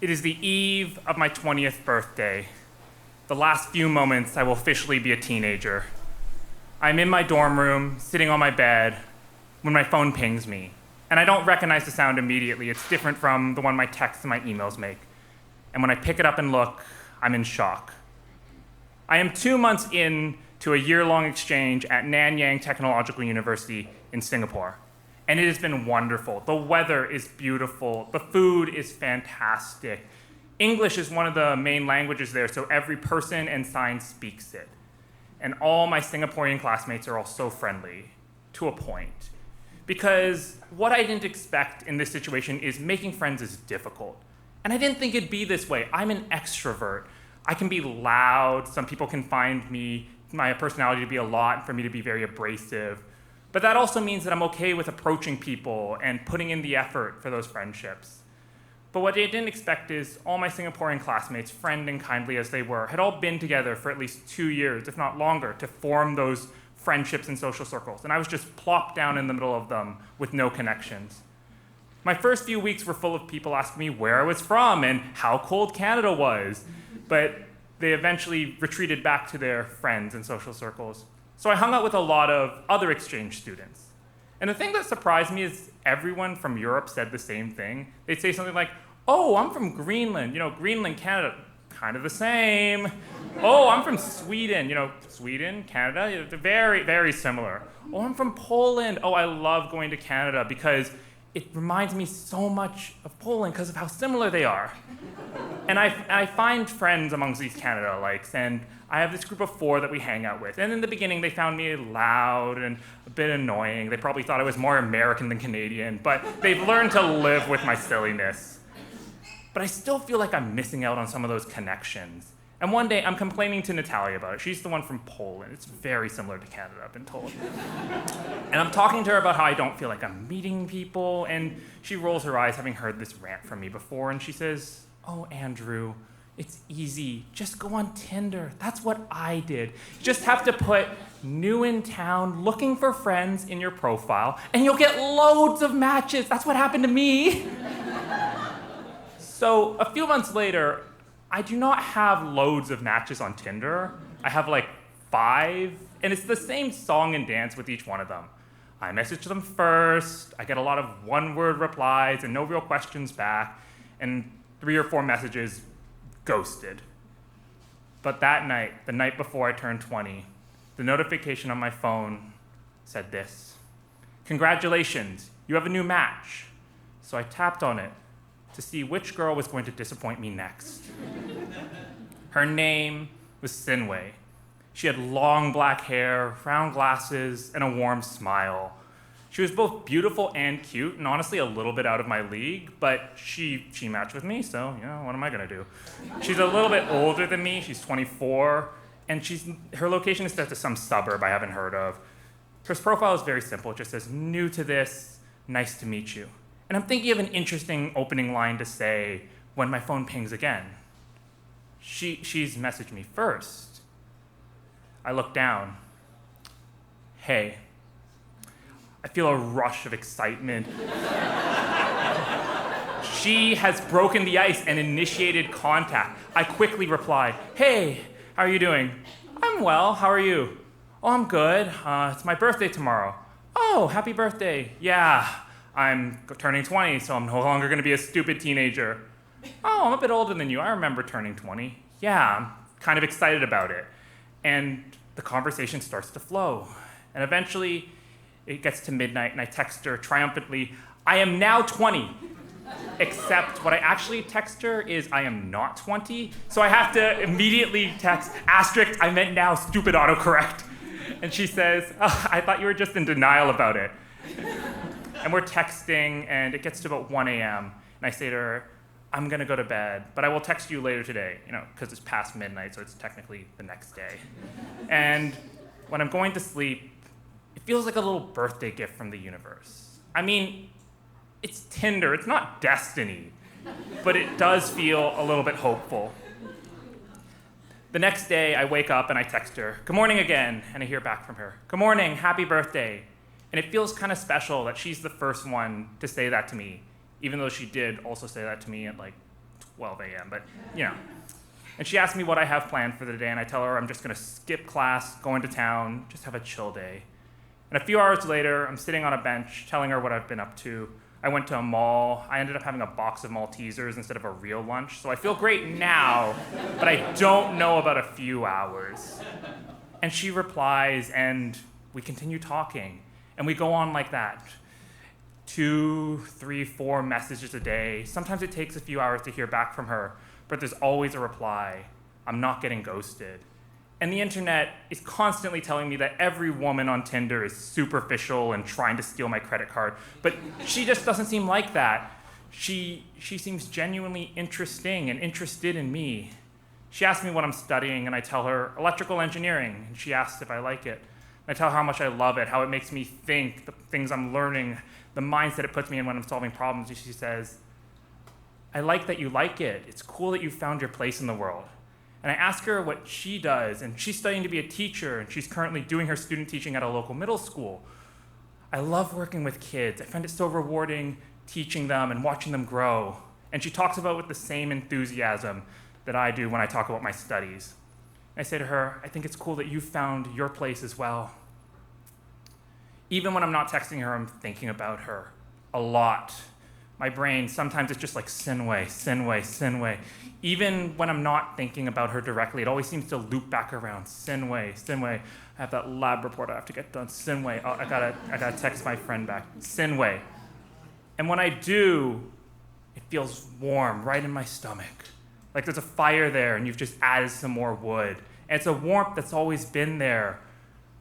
It is the eve of my 20th birthday. The last few moments I will officially be a teenager. I'm in my dorm room, sitting on my bed, when my phone pings me. And I don't recognize the sound immediately. It's different from the one my texts and my emails make. And when I pick it up and look, I'm in shock. I am 2 months in to a year-long exchange at Nanyang Technological University in Singapore. And it has been wonderful. The weather is beautiful. The food is fantastic. English is one of the main languages there, so every person and sign speaks it. And all my Singaporean classmates are all so friendly, to a point. Because what I didn't expect in this situation is making friends is difficult. And I didn't think it'd be this way. I'm an extrovert. I can be loud. Some people can find my personality to be a lot, and for me to be very abrasive. But that also means that I'm okay with approaching people and putting in the effort for those friendships. But what I didn't expect is all my Singaporean classmates, friend and kindly as they were, had all been together for at least 2 years, if not longer, to form those friendships and social circles. And I was just plopped down in the middle of them with no connections. My first few weeks were full of people asking me where I was from and how cold Canada was. But they eventually retreated back to their friends and social circles. So I hung out with a lot of other exchange students. And the thing that surprised me is everyone from Europe said the same thing. They'd say something like, oh, I'm from Greenland. Greenland, Canada, kind of the same. Oh, I'm from Sweden. Sweden, Canada, very, very similar. Oh, I'm from Poland. Oh, I love going to Canada because it reminds me so much of Poland because of how similar they are. And I find friends amongst these Canada-likes, and I have this group of 4 that we hang out with. And in the beginning, they found me loud and a bit annoying. They probably thought I was more American than Canadian, but they've learned to live with my silliness. But I still feel like I'm missing out on some of those connections. And one day, I'm complaining to Natalia about it. She's the one from Poland. It's very similar to Canada, I've been told. And I'm talking to her about how I don't feel like I'm meeting people, and she rolls her eyes, having heard this rant from me before, and she says, oh, Andrew, it's easy. Just go on Tinder. That's what I did. You just have to put new in town, looking for friends in your profile, and you'll get loads of matches. That's what happened to me. So a few months later, I do not have loads of matches on Tinder. I have like 5, and it's the same song and dance with each one of them. I message them first, I get a lot of one-word replies and no real questions back, and 3 or 4 messages ghosted. But that night, the night before I turned 20, the notification on my phone said this: congratulations, you have a new match. So I tapped on it to see which girl was going to disappoint me next. Her name was Sinwei. She had long black hair, round glasses, and a warm smile. She was both beautiful and cute, and honestly a little bit out of my league, but she matched with me, so, what am I gonna do? She's a little bit older than me, she's 24, and her location is set to some suburb I haven't heard of. Her profile is very simple, it just says, new to this, nice to meet you. And I'm thinking of an interesting opening line to say when my phone pings again. She's messaged me first. I look down. Hey. I feel a rush of excitement. She has broken the ice and initiated contact. I quickly reply, hey, how are you doing? I'm well, how are you? Oh, I'm good. It's my birthday tomorrow. Oh, happy birthday. Yeah, I'm turning 20, so I'm no longer gonna be a stupid teenager. Oh, I'm a bit older than you. I remember turning 20. Yeah, I'm kind of excited about it. And the conversation starts to flow. And eventually, it gets to midnight, and I text her triumphantly, I am now 20. Except what I actually text her is, I am not 20. So I have to immediately text, asterisk, I meant now, stupid autocorrect. And she says, oh, I thought you were just in denial about it. And we're texting, and it gets to about 1 a.m. And I say to her, I'm gonna go to bed, but I will text you later today, because it's past midnight, so it's technically the next day. And when I'm going to sleep, it feels like a little birthday gift from the universe. I mean, it's Tinder, it's not destiny, but it does feel a little bit hopeful. The next day, I wake up and I text her, good morning again, and I hear back from her, good morning, happy birthday. And it feels kind of special that she's the first one to say that to me, even though she did also say that to me at like 12 a.m., but you know. And she asks me what I have planned for the day, and I tell her I'm just gonna skip class, go into town, just have a chill day. And a few hours later, I'm sitting on a bench telling her what I've been up to. I went to a mall. I ended up having a box of Maltesers instead of a real lunch, so I feel great now, but I don't know about a few hours. And she replies, and we continue talking, and we go on like that. 2, 3, 4 messages a day. Sometimes it takes a few hours to hear back from her, but there's always a reply. I'm not getting ghosted. And the internet is constantly telling me that every woman on Tinder is superficial and trying to steal my credit card, but she just doesn't seem like that. She seems genuinely interesting and interested in me. She asks me what I'm studying, and I tell her electrical engineering, and she asks if I like it. I tell her how much I love it, how it makes me think, the things I'm learning, the mindset it puts me in when I'm solving problems. And she says, I like that you like it. It's cool that you found your place in the world. And I ask her what she does, and she's studying to be a teacher, and she's currently doing her student teaching at a local middle school. I love working with kids. I find it so rewarding teaching them and watching them grow. And she talks about it with the same enthusiasm that I do when I talk about my studies. I say to her, I think it's cool that you found your place as well. Even when I'm not texting her, I'm thinking about her a lot. My brain, sometimes it's just like Sinway, Sinway, Sinway. Even when I'm not thinking about her directly, it always seems to loop back around. Sinway, Sinway. I have that lab report I have to get done. Sinway. Oh, I gotta text my friend back. Sinway. And when I do, it feels warm right in my stomach. Like there's a fire there and you've just added some more wood. And it's a warmth that's always been there.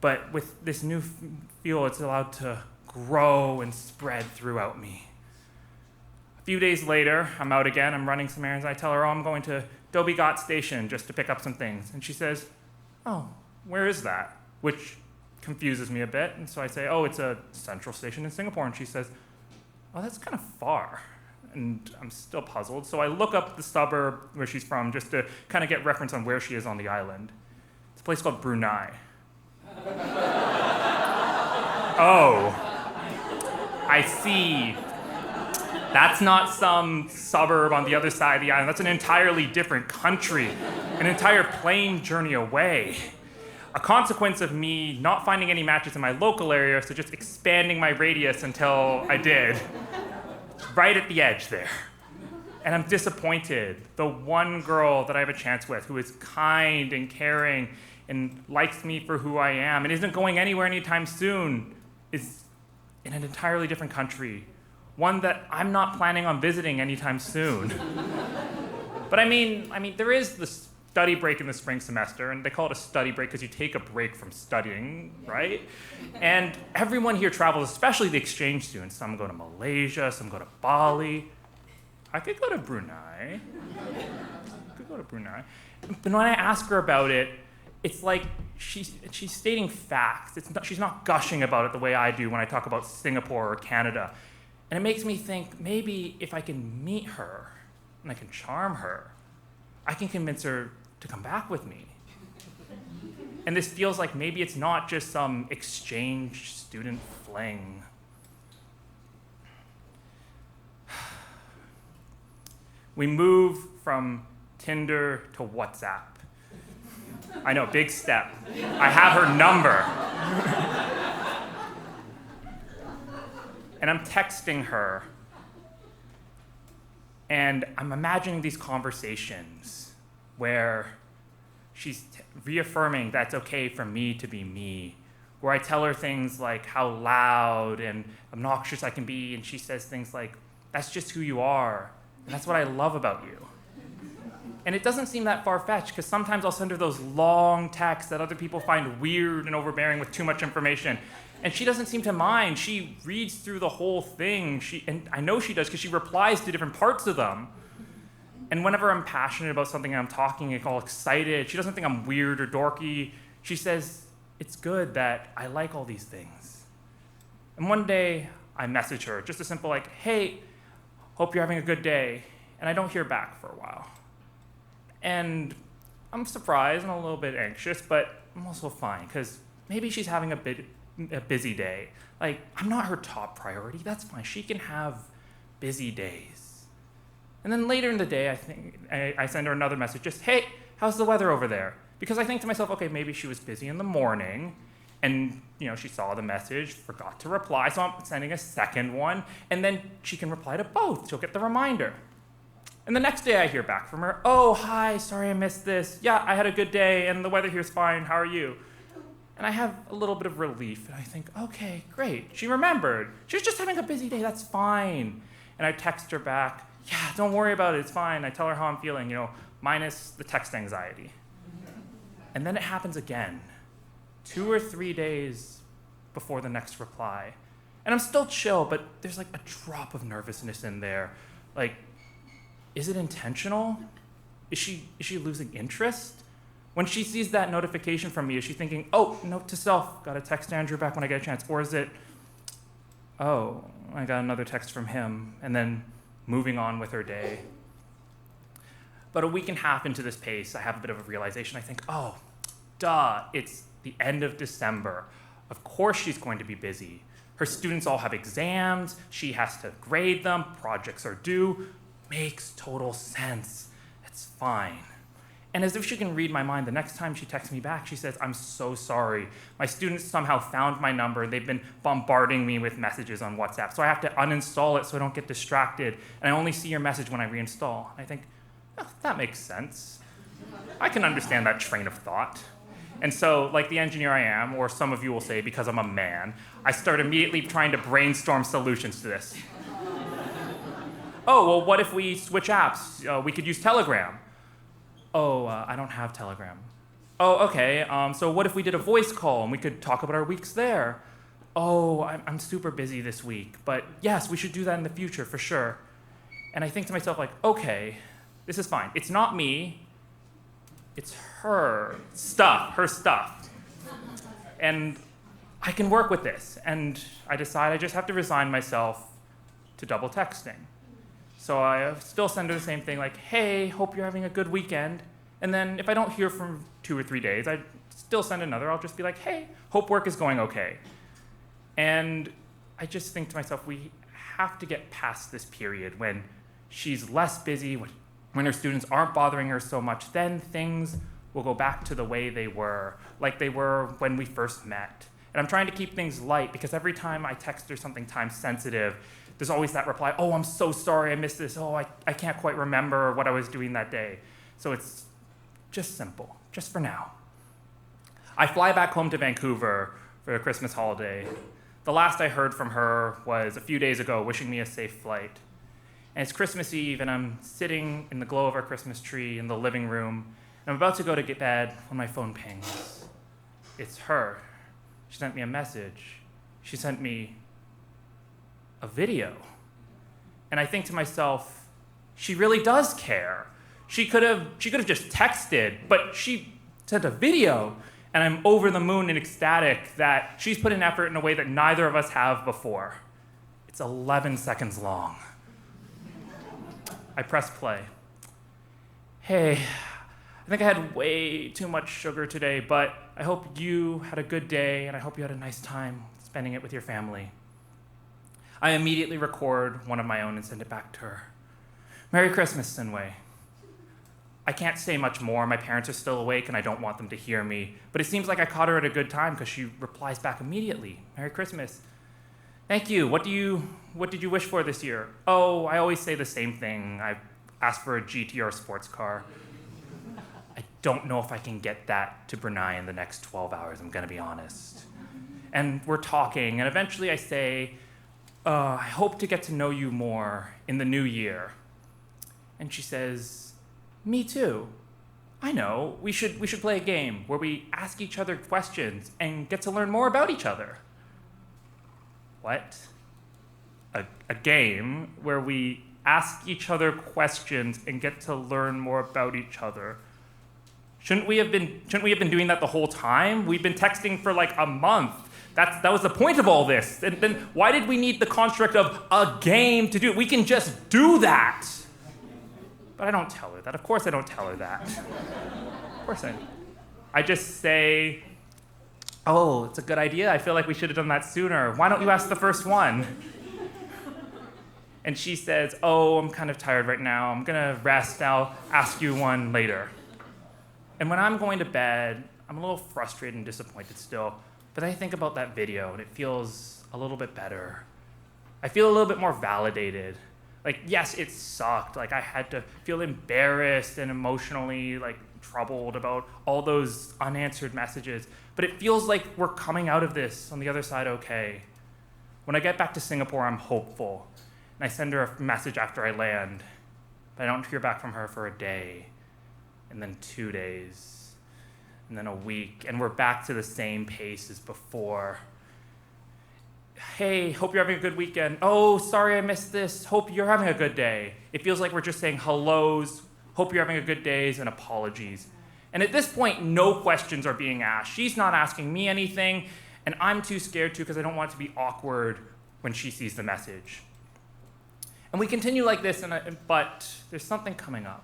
But with this new fuel, it's allowed to grow and spread throughout me. A few days later, I'm out again, I'm running some errands, and I tell her, I'm going to Dhoby Ghat Station just to pick up some things. And she says, oh, where is that? Which confuses me a bit. And so I say, oh, it's a central station in Singapore. And she says, oh, that's kind of far. And I'm still puzzled. So I look up the suburb where she's from just to kind of get reference on where she is on the island. It's a place called Brunei. Oh, I see. That's not some suburb on the other side of the island. That's an entirely different country, an entire plane journey away. A consequence of me not finding any matches in my local area, so just expanding my radius until I did. Right at the edge there. And I'm disappointed. The one girl that I have a chance with who is kind and caring and likes me for who I am and isn't going anywhere anytime soon is in an entirely different country. One that I'm not planning on visiting anytime soon. But I mean, there is the study break in the spring semester, and they call it a study break because you take a break from studying, right? And everyone here travels, especially the exchange students. Some go to Malaysia, some go to Bali. I could go to Brunei. But when I ask her about it, it's like she's stating facts. She's not gushing about it the way I do when I talk about Singapore or Canada. And it makes me think, maybe if I can meet her and I can charm her, I can convince her to come back with me. And this feels like maybe it's not just some exchange student fling. We move from Tinder to WhatsApp. I know, big step. I have her number. And I'm texting her, and I'm imagining these conversations where she's reaffirming that it's okay for me to be me, where I tell her things like how loud and obnoxious I can be, and she says things like, that's just who you are, and that's what I love about you. And it doesn't seem that far-fetched, because sometimes I'll send her those long texts that other people find weird and overbearing with too much information. And she doesn't seem to mind. She reads through the whole thing. And I know she does because she replies to different parts of them. And whenever I'm passionate about something and I'm talking and all excited, she doesn't think I'm weird or dorky. She says, it's good that I like all these things. And one day I message her, just a simple like, hey, hope you're having a good day. And I don't hear back for a while. And I'm surprised and a little bit anxious, but I'm also fine because maybe she's having a busy day. Like, I'm not her top priority. That's fine. She can have busy days. And then later in the day, I think I send her another message, just, hey, how's the weather over there? Because I think to myself, okay, maybe she was busy in the morning, and she saw the message, forgot to reply, so I'm sending a second one, and then she can reply to both. She'll get the reminder. And the next day I hear back from her, oh, hi, sorry I missed this. Yeah, I had a good day, and the weather here's fine. How are you? And I have a little bit of relief, and I think, okay, great. She remembered. She was just having a busy day, that's fine. And I text her back, yeah, don't worry about it, it's fine. I tell her how I'm feeling, minus the text anxiety. And then it happens again, 2 or 3 days before the next reply. And I'm still chill, but there's like a drop of nervousness in there. Like, is it intentional? Is she losing interest? When she sees that notification from me, is she thinking, oh, note to self, gotta text Andrew back when I get a chance? Or is it, oh, I got another text from him, and then moving on with her day? But a week and a half into this pace, I have a bit of a realization. I think, oh, duh, it's the end of December. Of course she's going to be busy. Her students all have exams, she has to grade them, projects are due. Makes total sense. It's fine. And as if she can read my mind, the next time she texts me back, she says, I'm so sorry. My students somehow found my number. They've been bombarding me with messages on WhatsApp. So I have to uninstall it so I don't get distracted. And I only see your message when I reinstall. And I think, oh, that makes sense. I can understand that train of thought. And so, like the engineer I am, or some of you will say because I'm a man, I start immediately trying to brainstorm solutions to this. Oh, well, what if we switch apps? We could use Telegram. Oh, I don't have Telegram. Oh, okay, so what if we did a voice call and we could talk about our weeks there? Oh, I'm super busy this week, but yes, we should do that in the future for sure. And I think to myself, like, okay, this is fine. It's not me, it's her stuff. And I can work with this. And I decide I just have to resign myself to double texting. So I still send her the same thing, like, hey, hope you're having a good weekend. And then if I don't hear from 2 or 3 days, I still send another. I'll just be like, hey, hope work is going okay. And I just think to myself, we have to get past this period when she's less busy, when her students aren't bothering her so much, then things will go back to the way they were, like they were when we first met. And I'm trying to keep things light because every time I text her something time sensitive, there's always that reply, oh, I'm so sorry I missed this. Oh, I can't quite remember what I was doing that day. So it's just simple, just for now. I fly back home to Vancouver for the Christmas holiday. The last I heard from her was a few days ago, wishing me a safe flight. And it's Christmas Eve, and I'm sitting in the glow of our Christmas tree in the living room, and I'm about to go to get bed when my phone pings. It's her. She sent me a message. She sent me a video. And I think to myself, she really does care. She could have just texted, but she sent a video, and I'm over the moon and ecstatic that she's put in effort in a way that neither of us have before. It's 11 seconds long. I press play. Hey, I think I had way too much sugar today, but I hope you had a good day, and I hope you had a nice time spending it with your family. I immediately record one of my own and send it back to her. Merry Christmas, Sinway. I can't say much more. My parents are still awake and I don't want them to hear me. But it seems like I caught her at a good time because she replies back immediately. Merry Christmas. Thank you. What did you wish for this year? Oh, I always say the same thing. I asked for a GTR sports car. I don't know if I can get that to Brunei in the next 12 hours, I'm gonna be honest. And we're talking, and eventually I say, I hope to get to know you more in the new year. And she says, me too. I know, we should play a game where we ask each other questions and get to learn more about each other. What? A game where we ask each other questions and get to learn more about each other. Shouldn't we have been doing that the whole time? We've been texting for like a month. That was the point of all this. And then why did we need the construct of a game to do it? We can just do that. But I don't tell her that. Of course I don't tell her that. Of course I just say, oh, it's a good idea. I feel like we should have done that sooner. Why don't you ask the first one? And she says, "Oh, I'm kind of tired right now. I'm gonna rest. I'll ask you one later." And when I'm going to bed, I'm a little frustrated and disappointed still, but I think about that video and it feels a little bit better. I feel a little bit more validated. Like, yes, it sucked. Like, I had to feel embarrassed and emotionally, like, troubled about all those unanswered messages, but it feels like we're coming out of this on the other side okay. When I get back to Singapore, I'm hopeful, and I send her a message after I land, but I don't hear back from her for a day, and then 2 days, and then a week, and we're back to the same pace as before. "Hey, hope you're having a good weekend. Oh, sorry I missed this. Hope you're having a good day." It feels like we're just saying hellos, "Hope you're having a good days," and apologies. And at this point, no questions are being asked. She's not asking me anything, and I'm too scared to because I don't want it to be awkward when she sees the message. And we continue like this, but there's something coming up.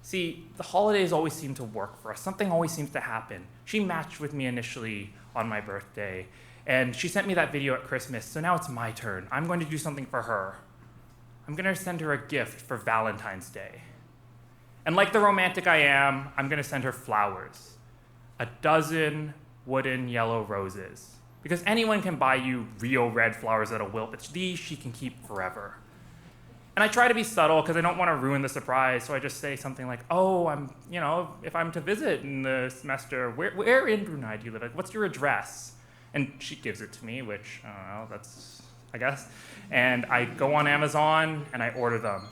See, the holidays always seem to work for us. Something always seems to happen. She matched with me initially on my birthday, and she sent me that video at Christmas, so now it's my turn. I'm going to do something for her. I'm going to send her a gift for Valentine's Day. And like the romantic I am, I'm going to send her flowers. 12 wooden yellow roses. Because anyone can buy you real red flowers that'll wilt, but these she can keep forever. And I try to be subtle because I don't want to ruin the surprise, so I just say something like, "Oh, if I'm to visit in the semester, where in Brunei do you live? Like, what's your address?" And she gives it to me, which, I don't know, I guess. And I go on Amazon and I order them.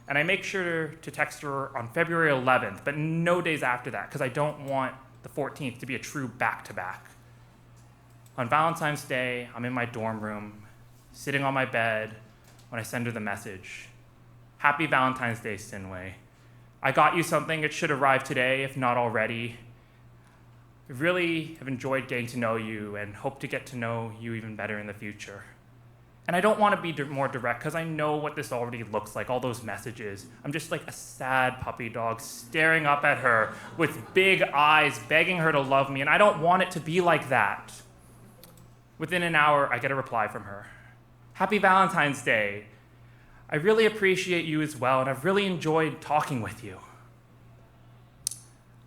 And I make sure to text her on February 11th, but no days after that, because I don't want the 14th to be a true back-to-back. On Valentine's Day, I'm in my dorm room, sitting on my bed, when I send her the message. "Happy Valentine's Day, Sinway. I got you something. It should arrive today, if not already. I really have enjoyed getting to know you and hope to get to know you even better in the future." And I don't want to be more direct because I know what this already looks like, all those messages. I'm just like a sad puppy dog staring up at her with big eyes, begging her to love me, and I don't want it to be like that. Within an hour, I get a reply from her. "Happy Valentine's Day. I really appreciate you as well, and I've really enjoyed talking with you.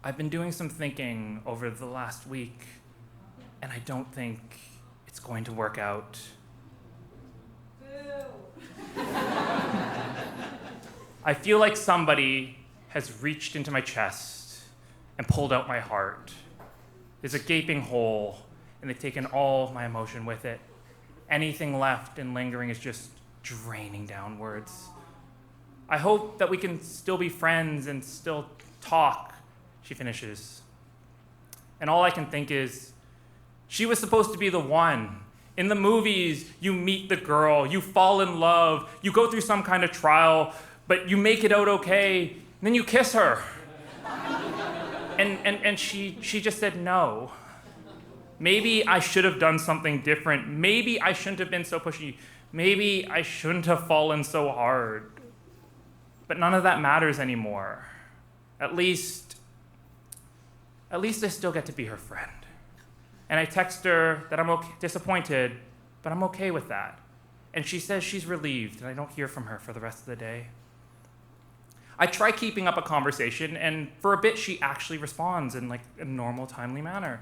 I've been doing some thinking over the last week, and I don't think it's going to work out." I feel like somebody has reached into my chest and pulled out my heart. There's a gaping hole, and they've taken all of my emotion with it. Anything left and lingering is just draining downwards. I hope that we can still be friends and still talk, she finishes. And all I can think is, she was supposed to be the one. In the movies, you meet the girl, you fall in love, you go through some kind of trial, but you make it out okay, and then you kiss her. And she just said no. Maybe I should have done something different. Maybe I shouldn't have been so pushy. Maybe I shouldn't have fallen so hard. But none of that matters anymore. At least I still get to be her friend. And I text her that I'm disappointed, but I'm okay with that. And she says she's relieved, and I don't hear from her for the rest of the day. I try keeping up a conversation, and for a bit she actually responds in like a normal, timely manner.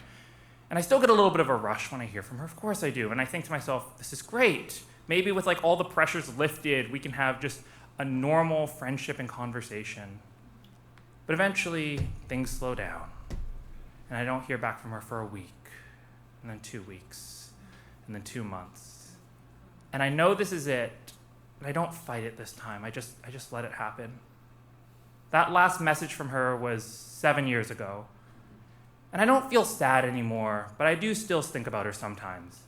And I still get a little bit of a rush when I hear from her. Of course I do. And I think to myself, this is great. Maybe with like all the pressures lifted, we can have just a normal friendship and conversation. But eventually, things slow down. And I don't hear back from her for a week, and then 2 weeks, and then 2 months. And I know this is it, but I don't fight it this time. I just let it happen. That last message from her was 7 years ago. And I don't feel sad anymore, but I do still think about her sometimes.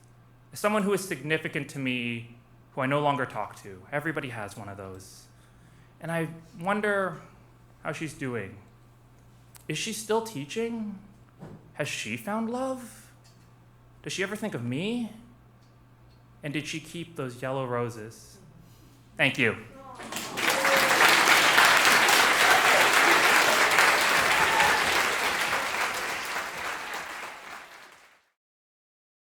As someone who is significant to me, who I no longer talk to. Everybody has one of those. And I wonder how she's doing. Is she still teaching? Has she found love? Does she ever think of me? And did she keep those yellow roses? Thank you.